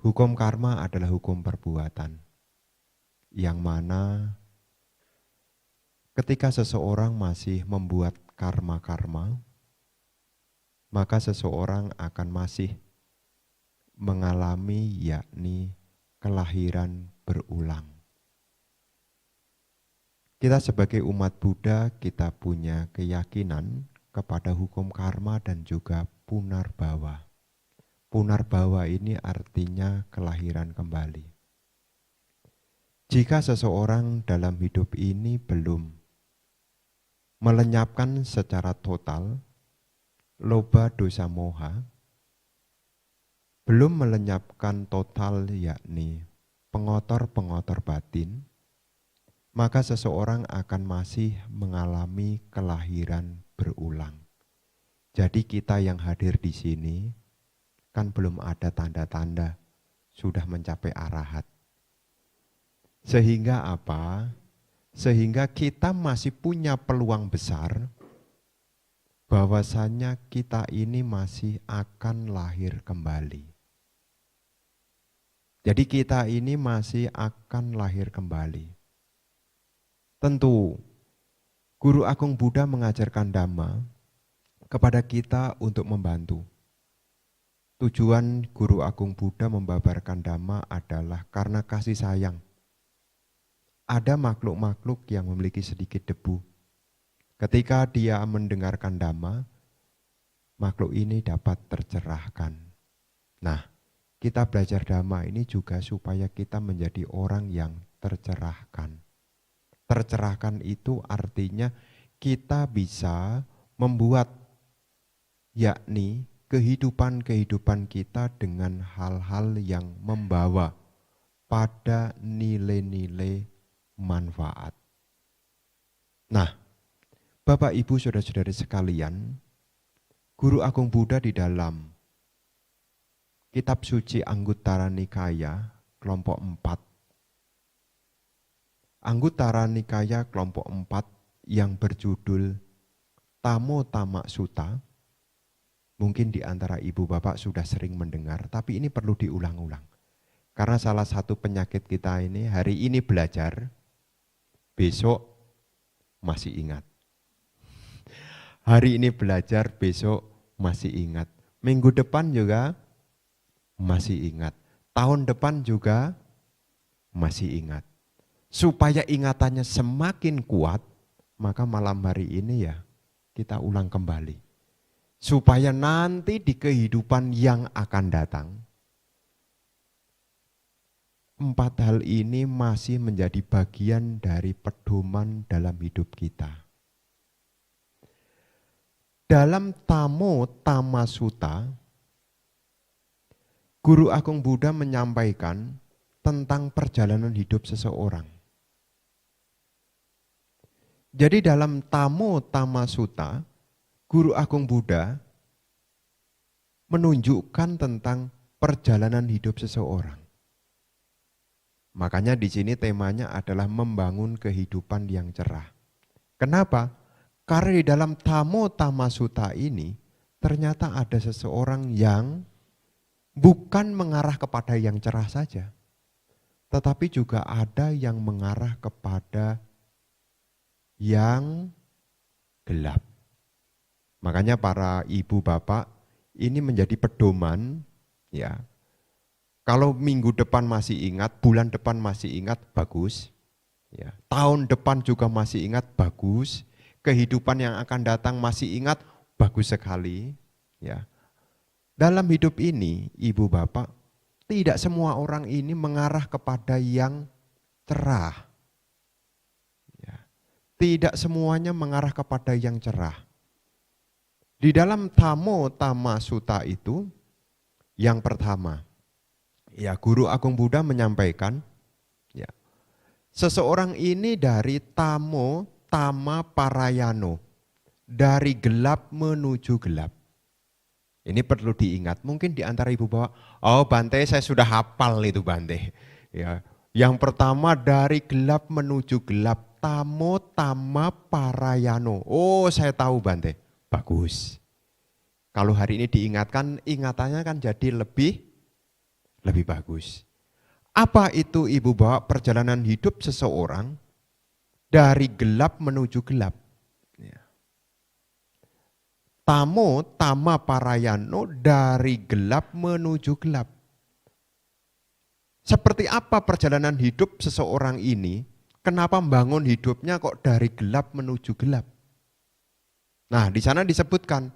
Hukum karma adalah hukum perbuatan, yang mana ketika seseorang masih membuat karma-karma, maka seseorang akan masih mengalami yakni kelahiran berulang. Kita sebagai umat Buddha, kita punya keyakinan kepada hukum karma dan juga punarbawa. Punarbawa ini artinya kelahiran kembali. Jika seseorang dalam hidup ini belum melenyapkan secara total loba dosa moha, belum melenyapkan total yakni pengotor-pengotor batin, maka seseorang akan masih mengalami kelahiran berulang. Jadi kita yang hadir di sini kan belum ada tanda-tanda sudah mencapai arahat. Sehingga apa? Sehingga kita masih punya peluang besar bahwasanya kita ini masih akan lahir kembali. Jadi kita ini masih akan lahir kembali. Tentu, Guru Agung Buddha mengajarkan Dhamma kepada kita untuk membantu. Tujuan Guru Agung Buddha membabarkan Dhamma adalah karena kasih sayang. Ada makhluk-makhluk yang memiliki sedikit debu. Ketika dia mendengarkan Dhamma, makhluk ini dapat tercerahkan. Nah, kita belajar Dhamma ini juga supaya kita menjadi orang yang tercerahkan. Tercerahkan itu artinya kita bisa membuat yakni kehidupan-kehidupan kita dengan hal-hal yang membawa pada nilai-nilai manfaat. Nah, Bapak Ibu Saudara-saudari sekalian, Guru Agung Buddha di dalam Kitab Suci Anguttara Nikaya kelompok 4. Anguttara Nikaya kelompok 4 yang berjudul Tamo Tamak Sutta. Mungkin di antara ibu bapak sudah sering mendengar, tapi ini perlu diulang-ulang. Karena salah satu penyakit kita ini, hari ini belajar, besok masih ingat. Hari ini belajar, besok masih ingat. Minggu depan juga masih ingat. Tahun depan juga masih ingat. Supaya ingatannya semakin kuat, maka malam hari ini ya kita ulang kembali. Supaya nanti di kehidupan yang akan datang, 4 hal ini masih menjadi bagian dari pedoman dalam hidup kita. Dalam Tamo Tama Sutta, Guru Agung Buddha menyampaikan tentang perjalanan hidup seseorang. Jadi dalam Tamo Tama Sutta, Guru Agung Buddha menunjukkan tentang perjalanan hidup seseorang. Makanya di sini temanya adalah membangun kehidupan yang cerah. Kenapa? Karena di dalam Tamo Tama Sutta ini ternyata ada seseorang yang bukan mengarah kepada yang cerah saja, tetapi juga ada yang mengarah kepada yang gelap. Makanya para ibu bapak ini menjadi pedoman ya. Kalau minggu depan masih ingat, bulan depan masih ingat, bagus. Ya. Tahun depan juga masih ingat, bagus. Kehidupan yang akan datang masih ingat, bagus sekali. Ya. Dalam hidup ini, ibu bapak, tidak semua orang ini mengarah kepada yang cerah. Ya. Tidak semuanya mengarah kepada yang cerah. Di dalam Tamo Tama Sutta itu, yang pertama, ya, Guru Agung Buddha menyampaikan, ya, seseorang ini dari Tamo Tama Parayano, dari gelap menuju gelap. Ini perlu diingat, mungkin di antara ibu bapak, oh Bante saya sudah hafal itu Bante. Ya, yang pertama dari gelap menuju gelap, Tamo Tama Parayano. Oh saya tahu Bante, bagus. Kalau hari ini diingatkan, ingatannya kan jadi lebih lebih bagus. Apa itu Ibu Bapak perjalanan hidup seseorang dari gelap menuju gelap? Ya. Tama parayano, dari gelap menuju gelap. Seperti apa perjalanan hidup seseorang ini? Kenapa membangun hidupnya kok dari gelap menuju gelap? Nah, di sana disebutkan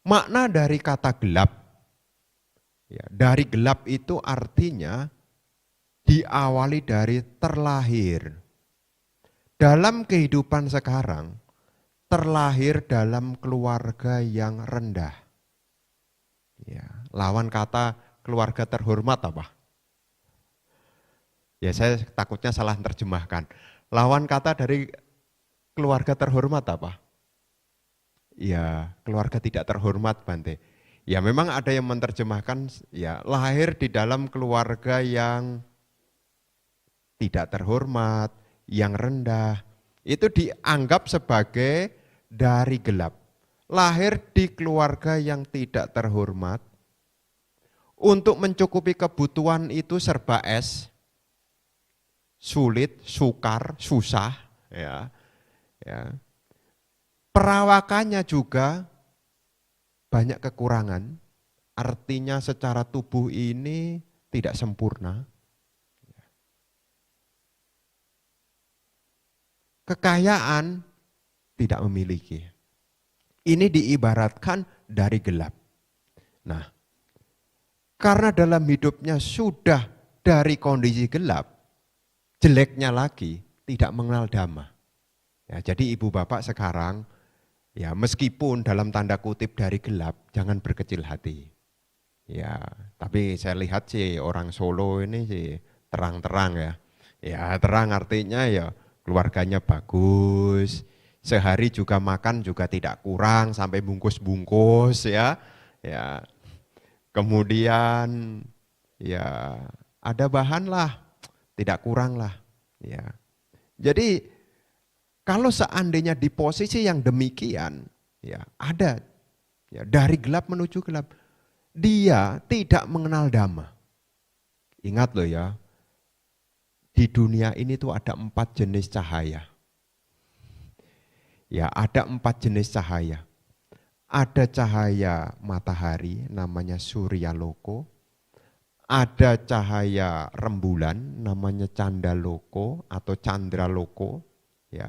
makna dari kata gelap. Ya, dari gelap itu artinya diawali dari terlahir. Dalam kehidupan sekarang, terlahir dalam keluarga yang rendah. Ya, lawan kata keluarga terhormat apa? Ya, saya takutnya salah terjemahkan. Lawan kata dari keluarga terhormat apa? Ya, keluarga tidak terhormat, Bante. Ya, memang ada yang menerjemahkan ya lahir di dalam keluarga yang tidak terhormat, yang rendah. Itu dianggap sebagai dari gelap. Lahir di keluarga yang tidak terhormat, untuk mencukupi kebutuhan itu serba es, sulit, sukar, susah, ya. Perawakannya juga banyak kekurangan, artinya secara tubuh ini tidak sempurna. Kekayaan tidak memiliki. Ini diibaratkan dari gelap. Nah, karena dalam hidupnya sudah dari kondisi gelap, jeleknya lagi tidak mengenal dhamma. Ya, jadi ibu bapak sekarang, ya meskipun dalam tanda kutip dari gelap, jangan berkecil hati. Ya, tapi saya lihat sih orang Solo ini sih terang-terang ya. Ya terang artinya ya keluarganya bagus, sehari juga makan juga tidak kurang sampai bungkus-bungkus ya. Ya, kemudian ya ada bahan lah, tidak kurang lah. Ya, jadi kalau seandainya di posisi yang demikian, ya ada ya dari gelap menuju gelap, dia tidak mengenal dhamma. Ingat loh ya, di dunia ini tuh ada 4 jenis cahaya. Ya, ada 4 jenis cahaya. Ada cahaya matahari namanya Surya Loko, ada cahaya rembulan namanya Candaloko atau Candra Loko, ya.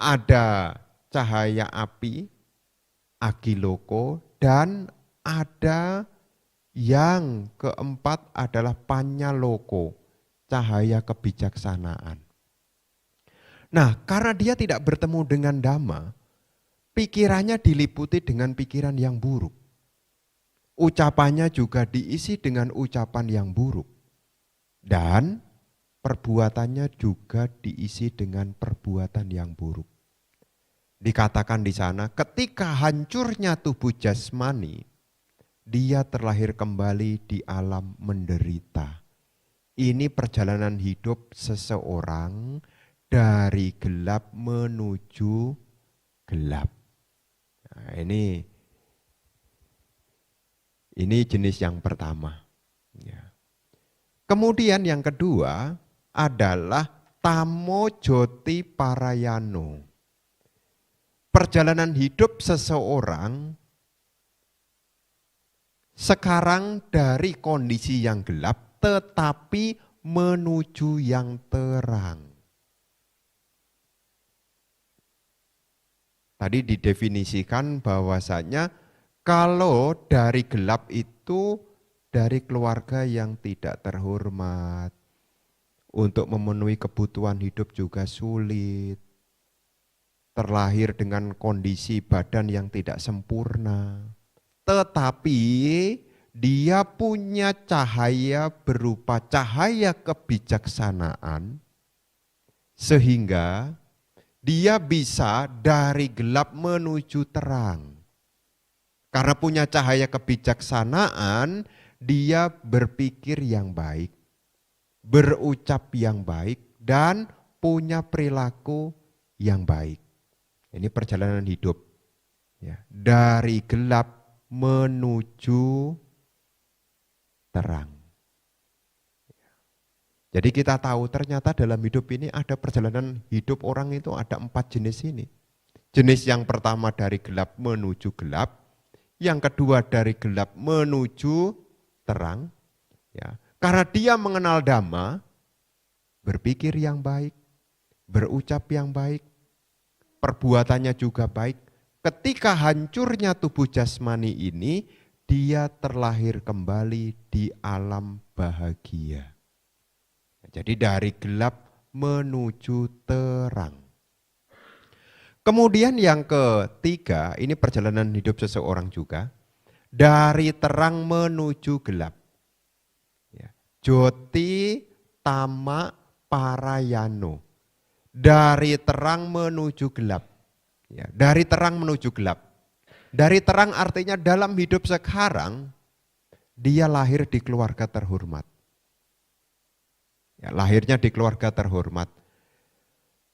Ada cahaya api Agiloko, dan ada yang keempat adalah Panyaloko, cahaya kebijaksanaan. Nah, karena dia tidak bertemu dengan Dhamma, pikirannya diliputi dengan pikiran yang buruk. Ucapannya juga diisi dengan ucapan yang buruk. Dan perbuatannya juga diisi dengan perbuatan yang buruk. Dikatakan di sana, ketika hancurnya tubuh jasmani, dia terlahir kembali di alam menderita. Ini perjalanan hidup seseorang dari gelap menuju gelap. Nah, ini jenis yang pertama. Ya. Kemudian yang kedua adalah tamo joti parayano. Perjalanan hidup seseorang sekarang dari kondisi yang gelap tetapi menuju yang terang. Tadi didefinisikan bahwasanya kalau dari gelap itu dari keluarga yang tidak terhormat, untuk memenuhi kebutuhan hidup juga sulit, terlahir dengan kondisi badan yang tidak sempurna. Tetapi dia punya cahaya berupa cahaya kebijaksanaan, sehingga dia bisa dari gelap menuju terang. Karena punya cahaya kebijaksanaan, dia berpikir yang baik, berucap yang baik, dan punya perilaku yang baik. Ini perjalanan hidup. Ya, dari gelap menuju terang. Jadi kita tahu ternyata dalam hidup ini ada perjalanan hidup orang itu ada 4 jenis ini. Jenis yang pertama dari gelap menuju gelap, yang kedua dari gelap menuju terang. Ya. Karena dia mengenal Dhamma, berpikir yang baik, berucap yang baik, perbuatannya juga baik. Ketika hancurnya tubuh jasmani ini, dia terlahir kembali di alam bahagia. Jadi dari gelap menuju terang. Kemudian yang ketiga, ini perjalanan hidup seseorang juga. Dari terang menuju gelap. Joti tama parayano. Dari terang menuju gelap. Dari terang menuju gelap. Dari terang artinya dalam hidup sekarang, dia lahir di keluarga terhormat. Lahirnya di keluarga terhormat.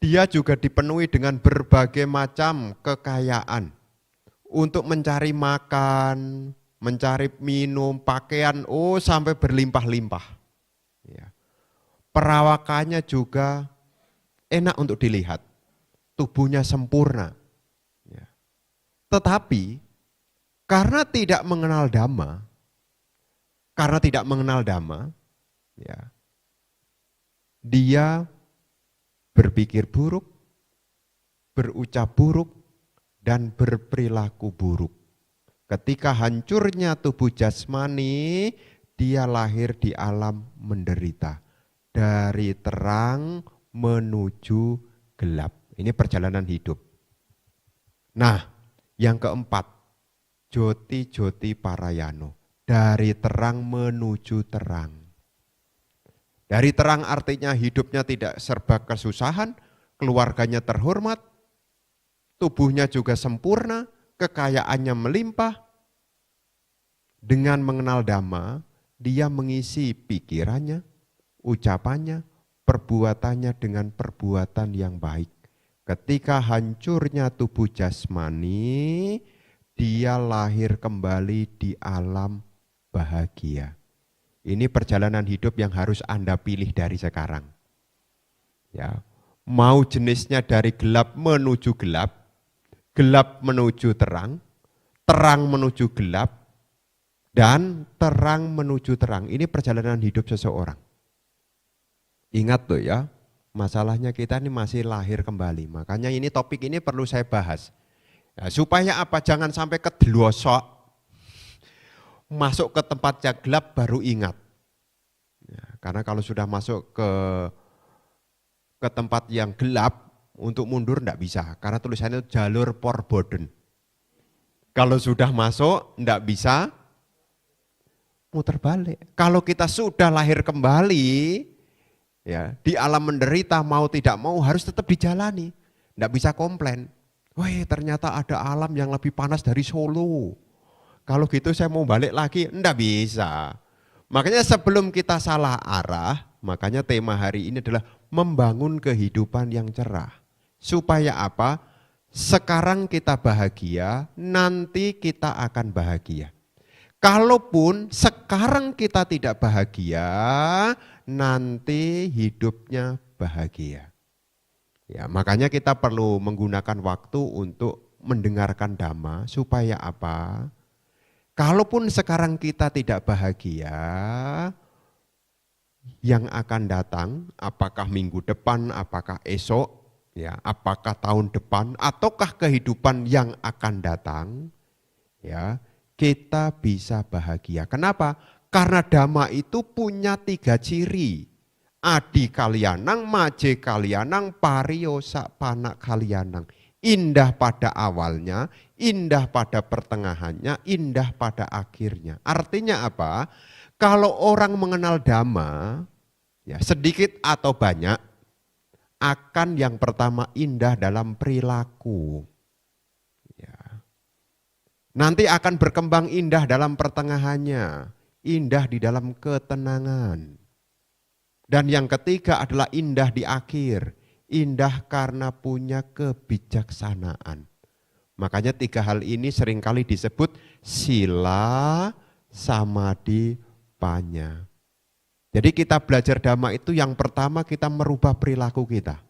Dia juga dipenuhi dengan berbagai macam kekayaan. Untuk mencari makan, mencari minum, pakaian, sampai berlimpah-limpah. Perawakannya juga enak untuk dilihat. Tubuhnya sempurna. Tetapi karena tidak mengenal Dhamma, dia berpikir buruk, berucap buruk, dan berperilaku buruk. Ketika hancurnya tubuh jasmani, dia lahir di alam menderita. Dari terang menuju gelap. Ini perjalanan hidup. Nah, yang keempat, joti-joti parayano. Dari terang menuju terang. Dari terang artinya hidupnya tidak serba kesusahan, keluarganya terhormat, tubuhnya juga sempurna, kekayaannya melimpah. Dengan mengenal Dhamma, dia mengisi pikirannya, ucapannya, perbuatannya dengan perbuatan yang baik. Ketika hancurnya tubuh jasmani, dia lahir kembali di alam bahagia. Ini perjalanan hidup yang harus Anda pilih dari sekarang. Ya, mau jenisnya dari gelap menuju gelap, gelap menuju terang, terang menuju gelap, dan terang menuju terang. Ini perjalanan hidup seseorang. Ingat tuh ya, masalahnya kita ini masih lahir kembali. Makanya ini topik ini perlu saya bahas. Ya, supaya apa? Jangan sampai kedelosok. Masuk ke tempat yang gelap baru ingat. Ya, karena kalau sudah masuk ke tempat yang gelap, untuk mundur enggak bisa. Karena tulisannya jalur Porboden. Kalau sudah masuk enggak bisa muter balik. Kalau kita sudah lahir kembali, ya di alam menderita mau tidak mau harus tetap dijalani. Enggak bisa komplain. Wih, ternyata ada alam yang lebih panas dari Solo. Kalau gitu saya mau balik lagi, enggak bisa. Makanya sebelum kita salah arah, makanya tema hari ini adalah membangun kehidupan yang cerah. Supaya apa? Sekarang kita bahagia, nanti kita akan bahagia. Kalaupun sekarang kita tidak bahagia, nanti hidupnya bahagia. Ya, makanya kita perlu menggunakan waktu untuk mendengarkan Dhamma supaya apa? Kalaupun sekarang kita tidak bahagia, yang akan datang, apakah minggu depan, apakah esok, ya, apakah tahun depan, ataukah kehidupan yang akan datang, ya, kita bisa bahagia. Kenapa? Karena Dhamma itu punya 3 ciri. Adi kalianang, maje kalianang, pariyosa panak kalianang. Indah pada awalnya, indah pada pertengahannya, indah pada akhirnya. Artinya apa? Kalau orang mengenal Dhamma, ya sedikit atau banyak, akan yang pertama indah dalam perilaku. Ya. Nanti akan berkembang indah dalam pertengahannya, indah di dalam ketenangan. Dan yang ketiga adalah indah di akhir, indah karena punya kebijaksanaan. Makanya 3 hal ini seringkali disebut sila, samadhi, panya. Jadi kita belajar dhamma itu yang pertama kita merubah perilaku kita.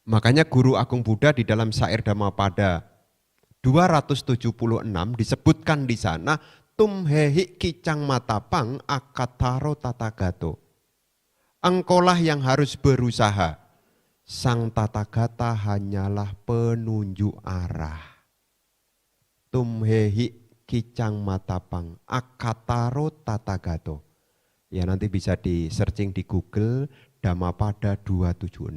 Makanya Guru Agung Buddha di dalam syair Dhammapada 276 disebutkan di sana, tumhehi kicang matapang akataro tatagato. Engkaulah yang harus berusaha. Sang Tathagata hanyalah penunjuk arah. Tumhehi kicang matapang akataro tatagato. Ya nanti bisa di searching di Google Dhammapada 276.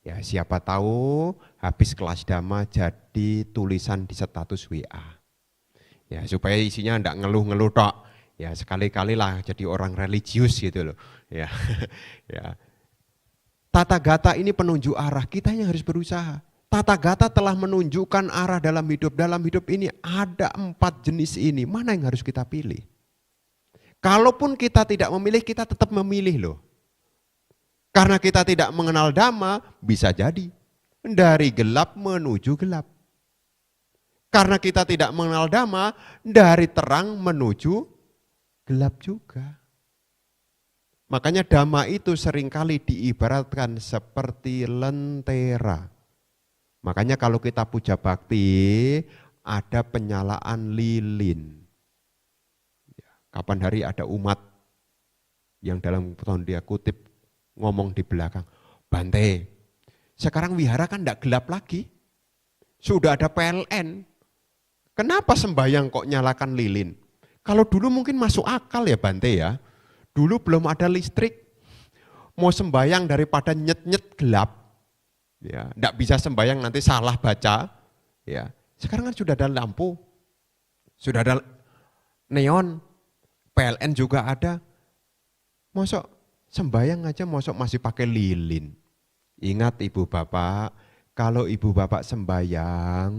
Ya siapa tahu habis kelas Dhamma jadi tulisan di status WA. Ya supaya isinya enggak ngeluh-ngeluh tok. Ya sekali-kali lah jadi orang religius gitu loh. Ya. Ya. Tathagata ini penunjuk arah, kita yang harus berusaha. Tathagata telah menunjukkan arah dalam hidup. Dalam hidup ini ada 4 jenis ini, mana yang harus kita pilih? Kalaupun kita tidak memilih, kita tetap memilih loh. Karena kita tidak mengenal Dhamma, bisa jadi dari gelap menuju gelap. Karena kita tidak mengenal Dhamma, dari terang menuju gelap juga. Makanya Dhamma itu seringkali diibaratkan seperti lentera. Makanya kalau kita puja bakti, ada penyalaan lilin. Kapan hari ada umat yang dalam tanda kutip ngomong di belakang, Bante, sekarang wihara kan enggak gelap lagi. Sudah ada PLN. Kenapa sembahyang kok nyalakan lilin? Kalau dulu mungkin masuk akal ya Bante ya. Dulu belum ada listrik. Mau sembahyang daripada nyet-nyet gelap. Ya, enggak bisa sembahyang nanti salah baca. Ya, sekarang kan sudah ada lampu. Sudah ada neon. PLN juga ada. Masuk sembahyang aja masih pakai lilin. Ingat ibu bapak, kalau ibu bapak sembahyang,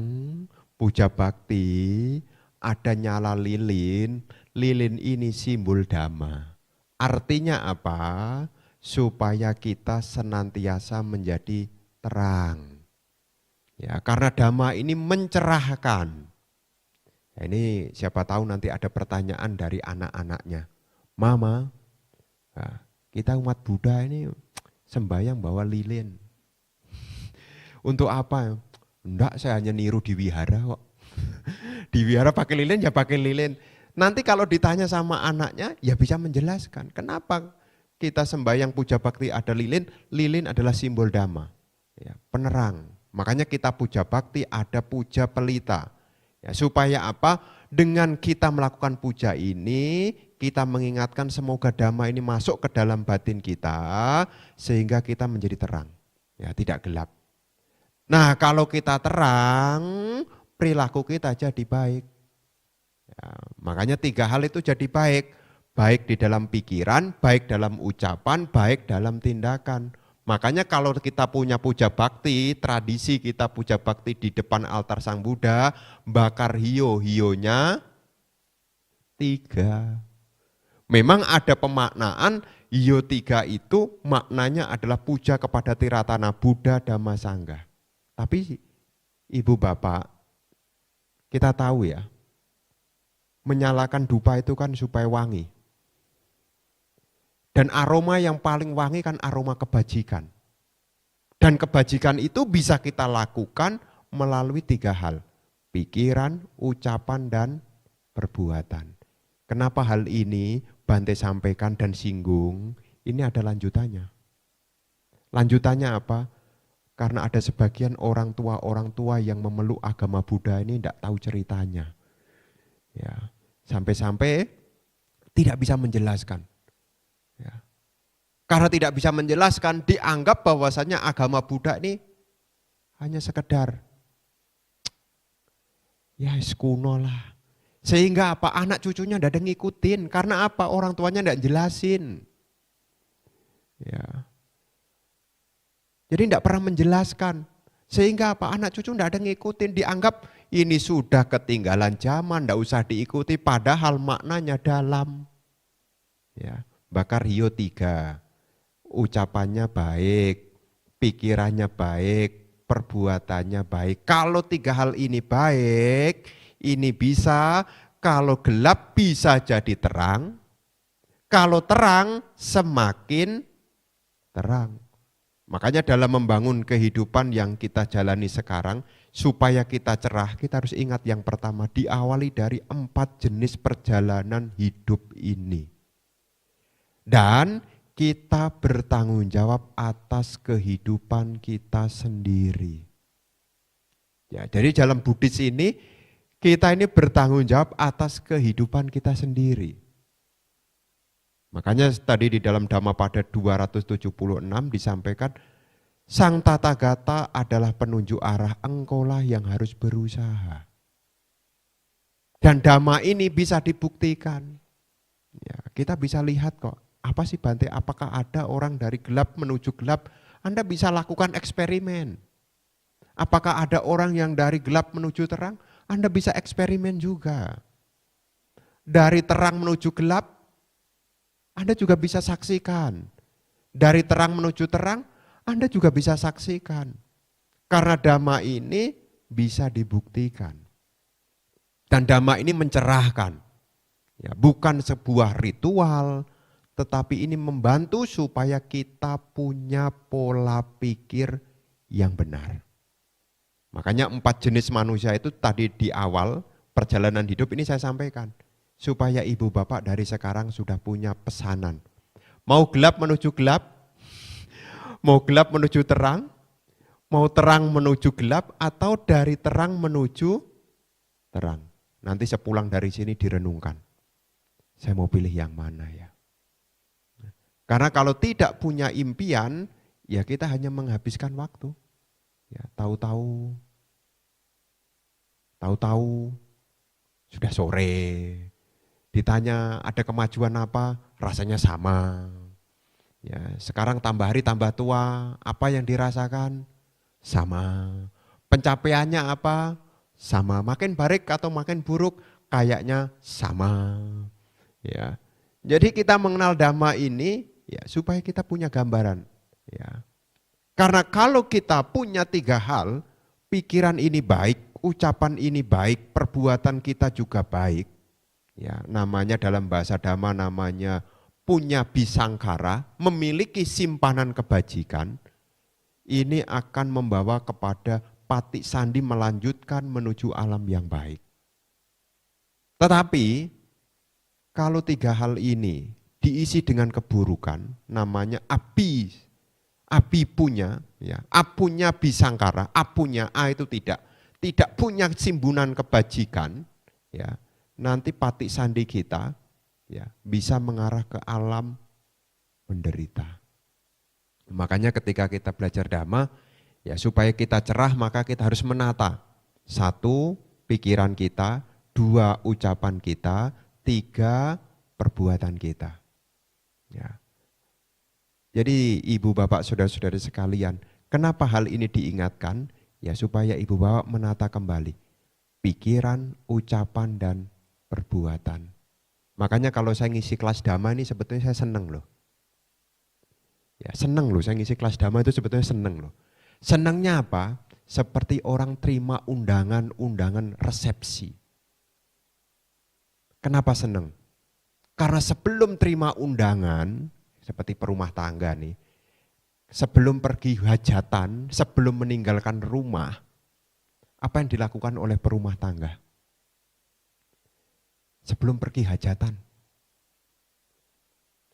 puja bakti, ada nyala lilin, lilin ini simbol Dhamma. Artinya apa? Supaya kita senantiasa menjadi terang. Ya, karena Dhamma ini mencerahkan. Ya, ini siapa tahu nanti ada pertanyaan dari anak-anaknya. Mama, nah, kita umat Buddha ini sembahyang bawa lilin. Untuk apa? Enggak, saya hanya niru di wihara kok. Di wihara pakai lilin ya pakai lilin. Nanti kalau ditanya sama anaknya ya bisa menjelaskan. Kenapa kita sembahyang puja bakti ada lilin? Lilin adalah simbol Dhamma. Ya, penerang. Makanya kita puja bakti ada puja pelita. Ya, supaya apa? Dengan kita melakukan puja ini, kita mengingatkan semoga Dhamma ini masuk ke dalam batin kita, sehingga kita menjadi terang, ya tidak gelap. Nah kalau kita terang, perilaku kita jadi baik. Ya, makanya 3 hal itu jadi baik. Baik di dalam pikiran, baik dalam ucapan, baik dalam tindakan. Makanya kalau kita punya puja bakti, tradisi kita puja bakti di depan altar Sang Buddha, bakar hio-hionya 3. Memang ada pemaknaan hio 3 itu maknanya adalah puja kepada Tiratana Buddha Dhamma Sangha. Tapi ibu bapak, kita tahu ya, menyalakan dupa itu kan supaya wangi. Dan aroma yang paling wangi kan aroma kebajikan. Dan kebajikan itu bisa kita lakukan melalui 3 hal. Pikiran, ucapan, dan perbuatan. Kenapa hal ini Bante sampaikan dan singgung? Ini ada lanjutannya. Lanjutannya apa? Karena ada sebagian orang tua yang memeluk agama Buddha ini tidak tahu ceritanya. Ya, sampai-sampai tidak bisa menjelaskan. Ya. Karena tidak bisa menjelaskan, dianggap bahwasannya agama Buddha ini hanya sekedar ya kuno lah. Sehingga apa? Anak cucunya tidak ada ngikutin. Karena apa? Orang tuanya tidak jelasin. Ya. Jadi tidak pernah menjelaskan. Sehingga apa? Anak cucu tidak ada ngikutin. Dianggap ini sudah ketinggalan zaman, tidak usah diikuti. Padahal maknanya dalam. Ya. Bakar hio 3, ucapannya baik, pikirannya baik, perbuatannya baik. Kalau 3 hal ini baik, ini bisa, kalau gelap bisa jadi terang, Kalau terang, semakin terang. Makanya dalam membangun kehidupan yang kita jalani sekarang, supaya kita cerah, kita harus ingat yang pertama, diawali dari 4 jenis perjalanan hidup ini. Dan kita bertanggung jawab atas kehidupan kita sendiri. Ya, jadi dalam Buddhis ini, kita ini bertanggung jawab atas kehidupan kita sendiri. Makanya tadi di dalam Dhammapada 276 disampaikan, Sang Tathagata adalah penunjuk arah, engkaulah yang harus berusaha. Dan Dhamma ini bisa dibuktikan. Ya, kita bisa lihat kok, apa sih Bante, apakah ada orang dari gelap menuju gelap? Anda bisa lakukan eksperimen. Apakah ada orang yang dari gelap menuju terang? Anda bisa eksperimen juga. Dari terang menuju gelap, Anda juga bisa saksikan. Dari terang menuju terang, Anda juga bisa saksikan. Karena Dhamma ini bisa dibuktikan. Dan Dhamma ini mencerahkan. Ya, bukan sebuah ritual, tetapi ini membantu supaya kita punya pola pikir yang benar. Makanya 4 jenis manusia itu tadi di awal perjalanan hidup ini saya sampaikan. Supaya ibu bapak dari sekarang sudah punya pesanan. Mau gelap menuju gelap, mau gelap menuju terang, mau terang menuju gelap, atau dari terang menuju terang. Nanti sepulang dari sini direnungkan. Saya mau pilih yang mana ya? Karena kalau tidak punya impian, ya kita hanya menghabiskan waktu. Ya, tahu-tahu sudah sore. Ditanya ada kemajuan apa, rasanya sama. Ya, sekarang tambah hari tambah tua, apa yang dirasakan? Sama. Pencapaiannya apa? Sama. Makin baik atau makin buruk, kayaknya sama. Ya. Jadi kita mengenal Dhamma ini ya supaya kita punya gambaran. Ya. Karena kalau kita punya 3 hal, pikiran ini baik, ucapan ini baik, perbuatan kita juga baik. Ya, namanya dalam bahasa Dhamma namanya punya bisangkara, memiliki simpanan kebajikan. Ini akan membawa kepada patik sandi melanjutkan menuju alam yang baik. Tetapi kalau 3 hal ini diisi dengan keburukan, namanya api punya, ya, apunya bisangkara, apunya a itu tidak punya simbunan kebajikan, ya. Nanti patik sandi kita ya bisa mengarah ke alam menderita. Makanya ketika kita belajar Dhamma, ya supaya kita cerah maka kita harus menata. 1, pikiran kita, 2, ucapan kita, 3, perbuatan kita. Ya. Jadi ibu bapak saudara-saudari sekalian, kenapa hal ini diingatkan? Ya supaya ibu bapak menata kembali pikiran, ucapan, dan perbuatan. Makanya kalau saya ngisi kelas Dhamma ini sebetulnya saya seneng loh. Ya seneng loh, saya ngisi kelas Dhamma itu sebetulnya seneng loh. Senengnya apa? Seperti orang terima undangan resepsi. Kenapa seneng? Karena sebelum terima undangan, seperti perumah tangga nih, sebelum pergi hajatan, sebelum meninggalkan rumah, apa yang dilakukan oleh perumah tangga? Sebelum pergi hajatan,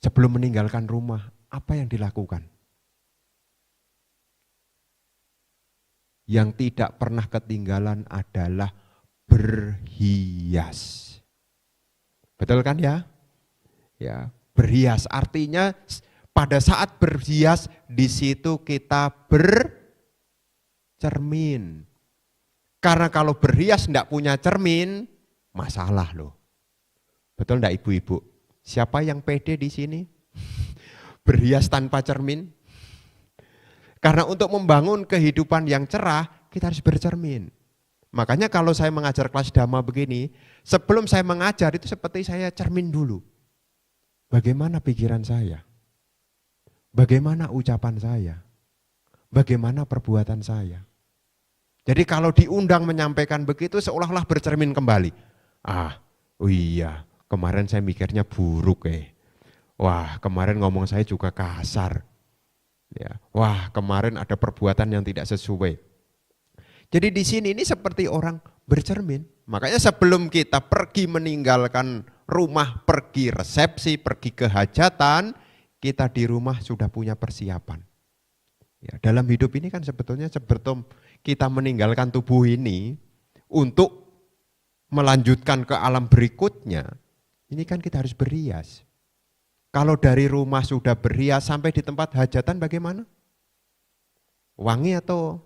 sebelum meninggalkan rumah, apa yang dilakukan? Yang tidak pernah ketinggalan adalah berhias. Betul kan ya? Ya, berhias artinya pada saat berhias di situ kita bercermin. Karena kalau berhias tidak punya cermin, masalah loh. Betul enggak ibu-ibu? Siapa yang pede di sini? Berhias tanpa cermin? Karena untuk membangun kehidupan yang cerah, kita harus bercermin. Makanya kalau saya mengajar kelas Dhamma begini, sebelum saya mengajar itu seperti saya cermin dulu. Bagaimana pikiran saya? Bagaimana ucapan saya? Bagaimana perbuatan saya? Jadi kalau diundang menyampaikan begitu seolah-olah bercermin kembali. Oh iya, kemarin saya mikirnya buruk . Wah, kemarin ngomong saya juga kasar. Ya, wah, kemarin ada perbuatan yang tidak sesuai. Jadi di sini ini seperti orang bercermin. Makanya sebelum kita pergi meninggalkan rumah, pergi resepsi, pergi ke hajatan, kita di rumah sudah punya persiapan. Ya, dalam hidup ini kan sebetulnya sebelum kita meninggalkan tubuh ini untuk melanjutkan ke alam berikutnya, ini kan kita harus berhias. Kalau dari rumah sudah berhias sampai di tempat hajatan bagaimana? Wangi atau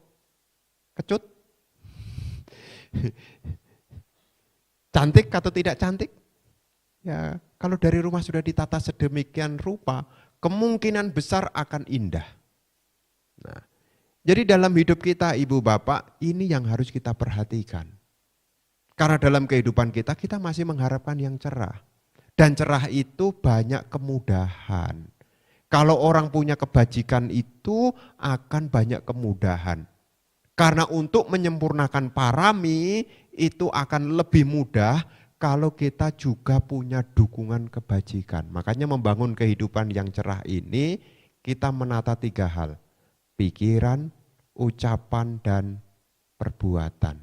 kecut? Cantik atau tidak cantik? Ya, kalau dari rumah sudah ditata sedemikian rupa, kemungkinan besar akan indah. Nah, jadi dalam hidup kita Ibu Bapak, ini yang harus kita perhatikan. Karena dalam kehidupan kita masih mengharapkan yang cerah. Dan cerah itu banyak kemudahan. Kalau orang punya kebajikan itu akan banyak kemudahan. Karena untuk menyempurnakan parami itu akan lebih mudah kalau kita juga punya dukungan kebajikan. Makanya membangun kehidupan yang cerah ini kita menata 3 hal. Pikiran, ucapan, dan perbuatan.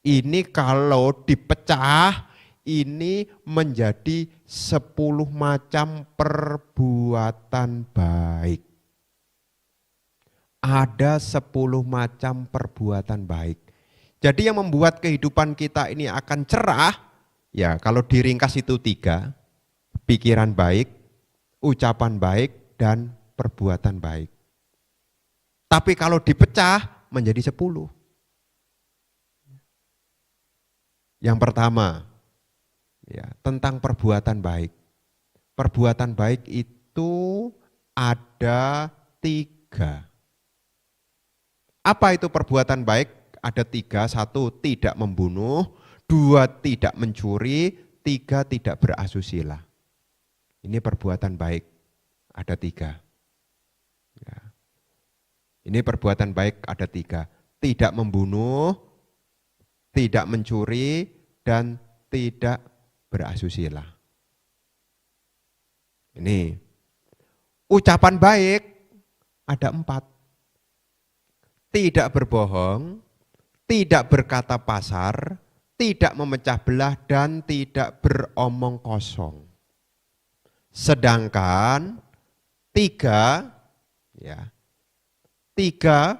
Ini kalau dipecah ini menjadi 10 macam perbuatan baik. Ada 10 macam perbuatan baik. Jadi yang membuat kehidupan kita ini akan cerah, ya kalau diringkas itu 3, pikiran baik, ucapan baik, dan perbuatan baik. Tapi kalau dipecah menjadi 10. Yang pertama, ya, tentang perbuatan baik. Perbuatan baik itu ada 3. Apa itu perbuatan baik? Ada 3. 1, tidak membunuh. 2, tidak mencuri. 3, tidak berasusila. Ini perbuatan baik. Ada 3. Ya. Ini perbuatan baik ada 3. Tidak membunuh, tidak mencuri, dan tidak berasusila. Ini ucapan baik ada 4. Tidak berbohong, tidak berkata pasar, tidak memecah belah, dan tidak beromong kosong. Sedangkan 3, ya, 3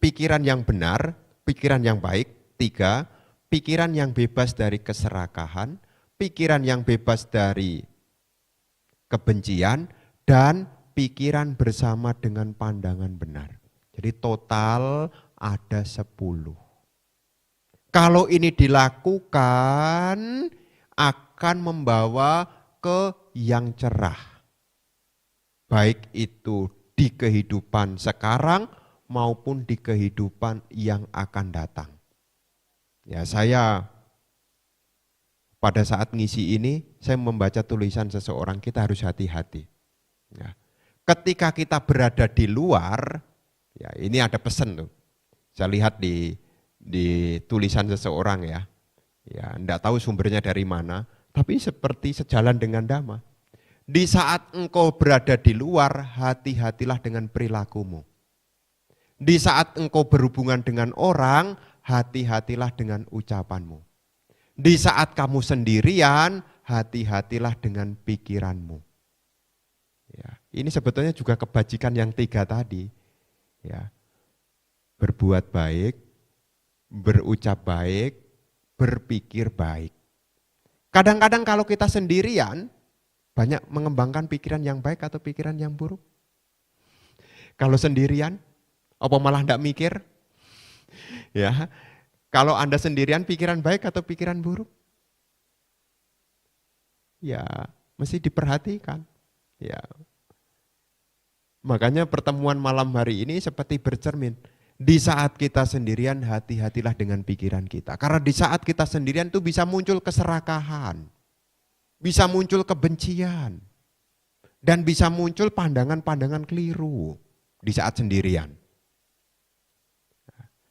pikiran yang benar, pikiran yang baik. 3, pikiran yang bebas dari keserakahan, pikiran yang bebas dari kebencian, dan pikiran bersama dengan pandangan benar. Jadi total ada 10. Kalau ini dilakukan akan membawa ke yang cerah. Baik itu di kehidupan sekarang maupun di kehidupan yang akan datang. Ya, saya pada saat ngisi ini, saya membaca tulisan seseorang, kita harus hati-hati. Ya. Ketika kita berada di luar, ya ini ada pesan tuh. Saya lihat di tulisan seseorang ya. Ya, enggak tahu sumbernya dari mana, tapi seperti sejalan dengan Dhamma. Di saat engkau berada di luar, hati-hatilah dengan perilakumu. Di saat engkau berhubungan dengan orang, hati-hatilah dengan ucapanmu. Di saat kamu sendirian, hati-hatilah dengan pikiranmu. Ya, ini sebetulnya juga kebajikan yang 3 tadi. Ya, berbuat baik, berucap baik, berpikir baik. Kadang-kadang kalau kita sendirian, banyak mengembangkan pikiran yang baik atau pikiran yang buruk. Kalau sendirian, apa malah enggak mikir? Ya, kalau Anda sendirian pikiran baik atau pikiran buruk? Ya, mesti diperhatikan. Ya. Makanya pertemuan malam hari ini seperti bercermin. Di saat kita sendirian, hati-hatilah dengan pikiran kita. Karena di saat kita sendirian itu bisa muncul keserakahan. Bisa muncul kebencian. Dan bisa muncul pandangan-pandangan keliru di saat sendirian.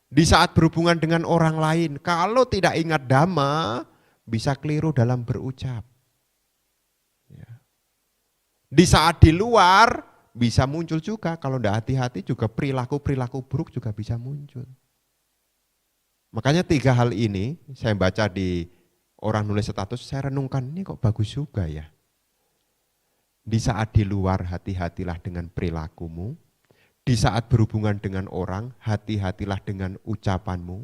Di saat berhubungan dengan orang lain, kalau tidak ingat Dhamma, bisa keliru dalam berucap. Ya. Di saat di luar bisa muncul juga, kalau tidak hati-hati juga perilaku-perilaku buruk juga bisa muncul. Makanya 3 hal ini saya baca di orang nulis status, saya renungkan ini kok bagus juga ya. Di saat di luar hati-hatilah dengan perilakumu, di saat berhubungan dengan orang hati-hatilah dengan ucapanmu,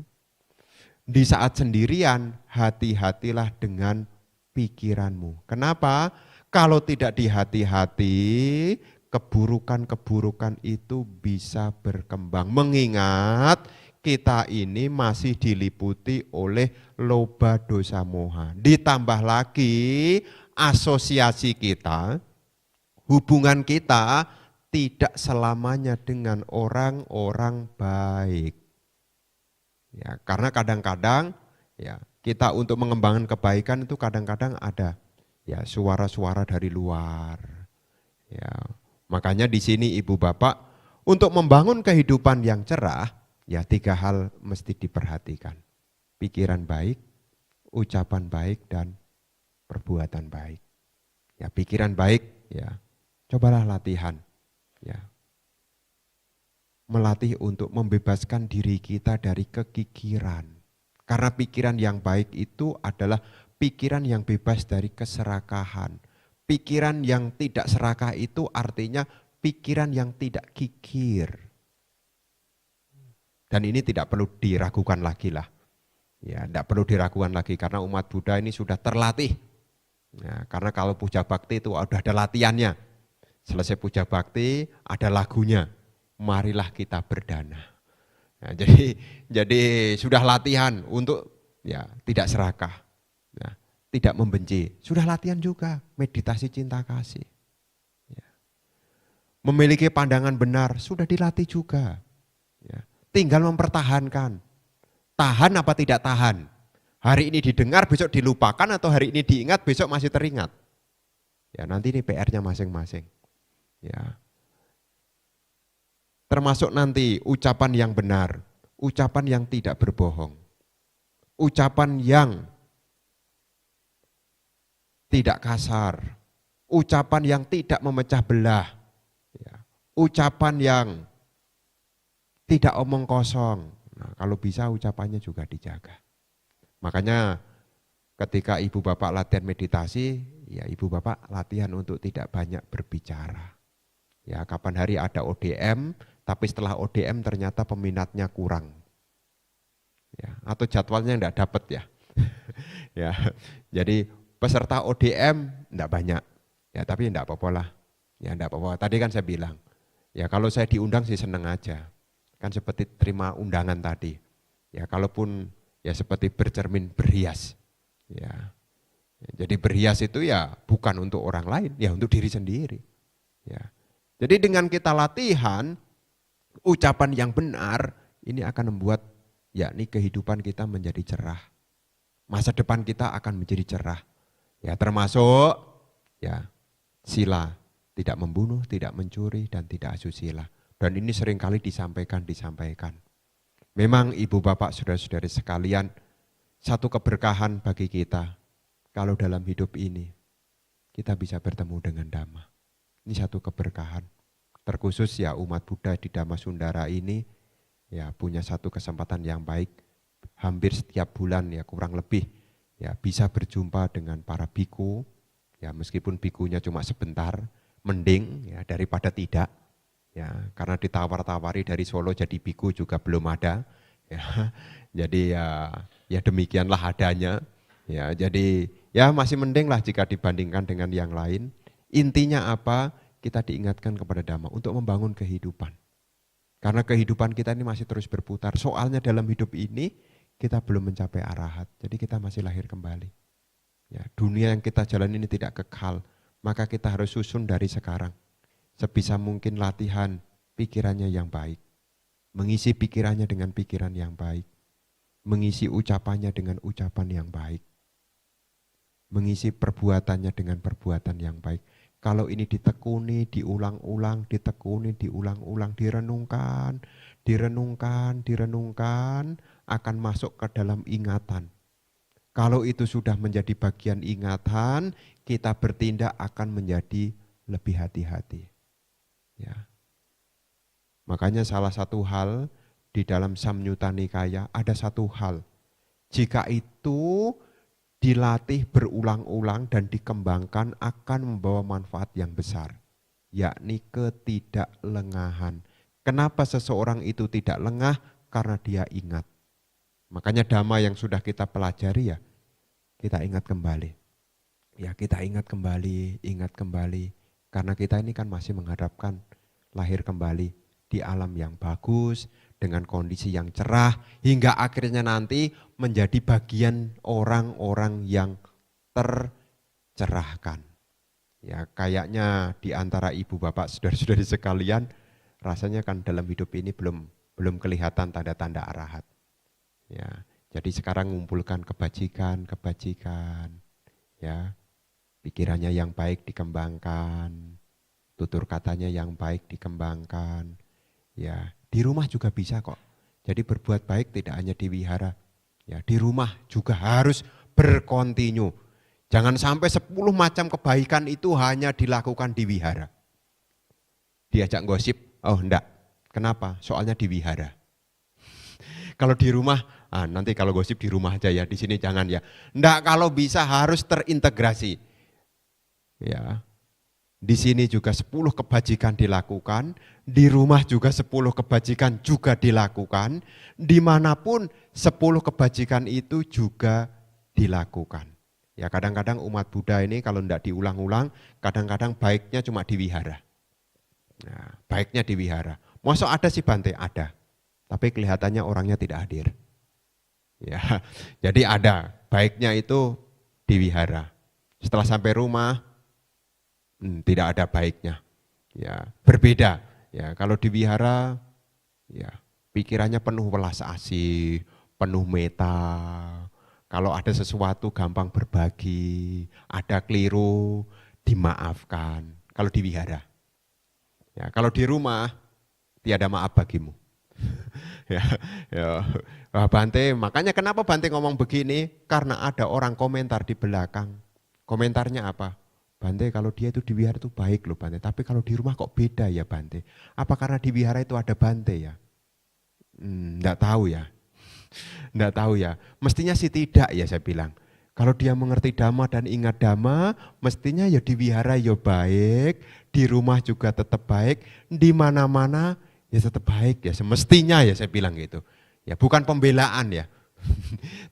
di saat sendirian hati-hatilah dengan pikiranmu. Kenapa? Kalau tidak dihati-hati, keburukan-keburukan itu bisa berkembang. Mengingat kita ini masih diliputi oleh loba dosa moha. Ditambah lagi asosiasi kita, hubungan kita tidak selamanya dengan orang-orang baik. Ya, karena kadang-kadang ya kita untuk mengembangkan kebaikan itu kadang-kadang ada ya suara-suara dari luar. Ya, makanya di sini Ibu Bapak untuk membangun kehidupan yang cerah, ya 3 hal mesti diperhatikan. Pikiran baik, ucapan baik, dan perbuatan baik. Ya, pikiran baik, ya cobalah latihan. Ya, melatih untuk membebaskan diri kita dari kekikiran. Karena pikiran yang baik itu adalah pikiran yang bebas dari keserakahan. Pikiran yang tidak serakah itu artinya pikiran yang tidak kikir. Dan ini tidak perlu diragukan lagi lah. Ya, tidak perlu diragukan lagi karena umat Buddha ini sudah terlatih. Ya, karena kalau puja bakti itu sudah ada latihannya. Selesai puja bakti ada lagunya. Marilah kita berdana. Nah, jadi sudah latihan untuk ya tidak serakah, ya, tidak membenci. Sudah latihan juga meditasi cinta kasih. Ya. Memiliki pandangan benar sudah dilatih juga. Ya. Tinggal mempertahankan. Tahan apa tidak tahan? Hari ini didengar, besok dilupakan, atau hari ini diingat, besok masih teringat. Ya nanti ini PR-nya masing-masing. Ya. Termasuk nanti ucapan yang benar, ucapan yang tidak berbohong, ucapan yang tidak kasar, ucapan yang tidak memecah belah, ya. Ucapan yang tidak omong kosong. Nah, kalau bisa ucapannya juga dijaga. Makanya ketika ibu bapak latihan meditasi, ya ibu bapak latihan untuk tidak banyak berbicara. Ya kapan hari ada ODM, tapi setelah ODM ternyata peminatnya kurang. Ya, atau jadwalnya enggak dapat ya. Ya, jadi peserta ODM enggak banyak. Ya, tapi enggak apa-apa lah. Ya, enggak apa-apa. Tadi kan saya bilang, ya kalau saya diundang sih seneng aja. Kan seperti terima undangan tadi. Ya, kalaupun ya seperti bercermin berhias. Ya. Jadi berhias itu ya bukan untuk orang lain, ya untuk diri sendiri. Ya. Jadi dengan kita latihan ucapan yang benar, ini akan membuat yakni kehidupan kita menjadi cerah. Masa depan kita akan menjadi cerah. Ya termasuk ya sila, tidak membunuh, tidak mencuri, dan tidak asusila. Dan ini seringkali disampaikan. Memang ibu bapak saudara-saudari sekalian, satu keberkahan bagi kita kalau dalam hidup ini kita bisa bertemu dengan Dhamma. Ini satu keberkahan. Terkhusus ya umat Buddha di Dhammasundara ini ya punya satu kesempatan yang baik. Hampir setiap bulan ya kurang lebih ya bisa berjumpa dengan para biku. Ya meskipun bikunya cuma sebentar, mending ya daripada tidak. Ya karena ditawar-tawari dari Solo jadi biku juga belum ada. Ya, jadi ya demikianlah adanya. Ya jadi ya masih mending lah jika dibandingkan dengan yang lain. Intinya apa? Kita diingatkan kepada Dhamma untuk membangun kehidupan. Karena kehidupan kita ini masih terus berputar. Soalnya dalam hidup ini kita belum mencapai arahat. Jadi kita masih lahir kembali. Ya, dunia yang kita jalani ini tidak kekal. Maka kita harus susun dari sekarang. Sebisa mungkin latihan pikirannya yang baik. Mengisi pikirannya dengan pikiran yang baik. Mengisi ucapannya dengan ucapan yang baik. Mengisi perbuatannya dengan perbuatan yang baik. Kalau ini ditekuni, diulang-ulang, ditekuni, diulang-ulang, direnungkan, akan masuk ke dalam ingatan. Kalau itu sudah menjadi bagian ingatan, kita bertindak akan menjadi lebih hati-hati. Ya. Makanya salah satu hal di dalam Samyutta Nikaya ada satu hal. Jika itu dilatih berulang-ulang dan dikembangkan akan membawa manfaat yang besar, yakni ketidaklengahan. Kenapa seseorang itu tidak lengah? Karena dia ingat. Makanya dhamma yang sudah kita pelajari ya, kita ingat kembali. Ya kita ingat kembali. Karena kita ini kan masih mengharapkan lahir kembali di alam yang bagus, dengan kondisi yang cerah, hingga akhirnya nanti menjadi bagian orang-orang yang tercerahkan. Ya kayaknya di antara ibu bapak saudara-saudari sekalian, rasanya kan dalam hidup ini belum kelihatan tanda-tanda arahat. Ya, jadi sekarang ngumpulkan kebajikan, ya, pikirannya yang baik dikembangkan, tutur katanya yang baik dikembangkan, ya, di rumah juga bisa kok. Jadi berbuat baik tidak hanya di wihara, ya, di rumah juga harus berkontinu. Jangan sampai 10 macam kebaikan itu hanya dilakukan di wihara. Diajak gosip, oh enggak, kenapa? Soalnya di wihara. Kalau di rumah, nanti kalau gosip di rumah aja ya, di sini jangan ya. Enggak, kalau bisa harus terintegrasi. Ya. Di sini juga 10 kebajikan dilakukan, di rumah juga 10 kebajikan juga dilakukan, dimanapun 10 kebajikan itu juga dilakukan. Ya kadang-kadang umat Buddha ini kalau enggak diulang-ulang, kadang-kadang baiknya cuma di wihara. Nah, baiknya di wihara. Masa ada sih Bante? Ada. Tapi kelihatannya orangnya tidak hadir. Ya, jadi ada baiknya itu di wihara. Setelah sampai rumah tidak ada baiknya. Ya, berbeda. Ya, kalau di wihara ya pikirannya penuh welas asih, penuh meta. Kalau ada sesuatu gampang berbagi, ada keliru dimaafkan. Kalau di wihara. Ya, kalau di rumah tiada maaf bagimu. ya, Bante, makanya kenapa Bante ngomong begini? Karena ada orang komentar di belakang. Komentarnya apa? Bante, kalau dia itu di wihara itu baik loh Bante, tapi kalau di rumah kok beda ya Bante? Apa karena di wihara itu ada Bante ya? Enggak tahu ya. Enggak tahu ya. Mestinya sih tidak ya saya bilang. Kalau dia mengerti dhamma dan ingat dhamma, mestinya ya di wihara ya baik, di rumah juga tetap baik, di mana-mana ya tetap baik ya, semestinya ya saya bilang gitu. Ya bukan pembelaan ya,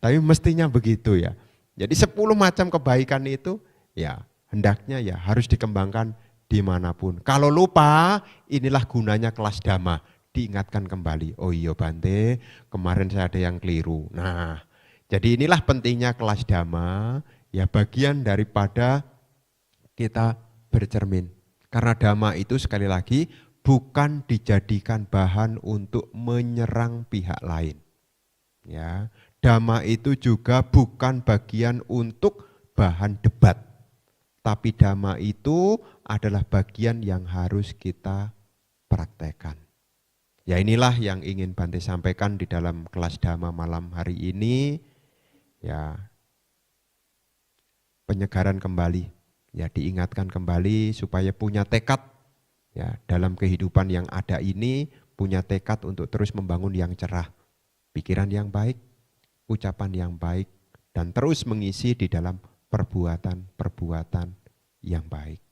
tapi mestinya begitu ya. Jadi 10 macam kebaikan itu ya hendaknya ya harus dikembangkan dimanapun. Kalau lupa, inilah gunanya kelas dhamma, diingatkan kembali. Oh iya Bante, kemarin saya ada yang keliru. Nah, jadi inilah pentingnya kelas dhamma, ya bagian daripada kita bercermin. Karena dhamma itu sekali lagi bukan dijadikan bahan untuk menyerang pihak lain. Ya, dhamma itu juga bukan bagian untuk bahan debat. Tapi dhamma itu adalah bagian yang harus kita praktekkan. Ya inilah yang ingin Bante sampaikan di dalam kelas dhamma malam hari ini. Ya, penyegaran kembali, ya diingatkan kembali supaya punya tekad. Ya, dalam kehidupan yang ada ini punya tekad untuk terus membangun yang cerah, pikiran yang baik, ucapan yang baik, dan terus mengisi di dalam perbuatan-perbuatan yang baik.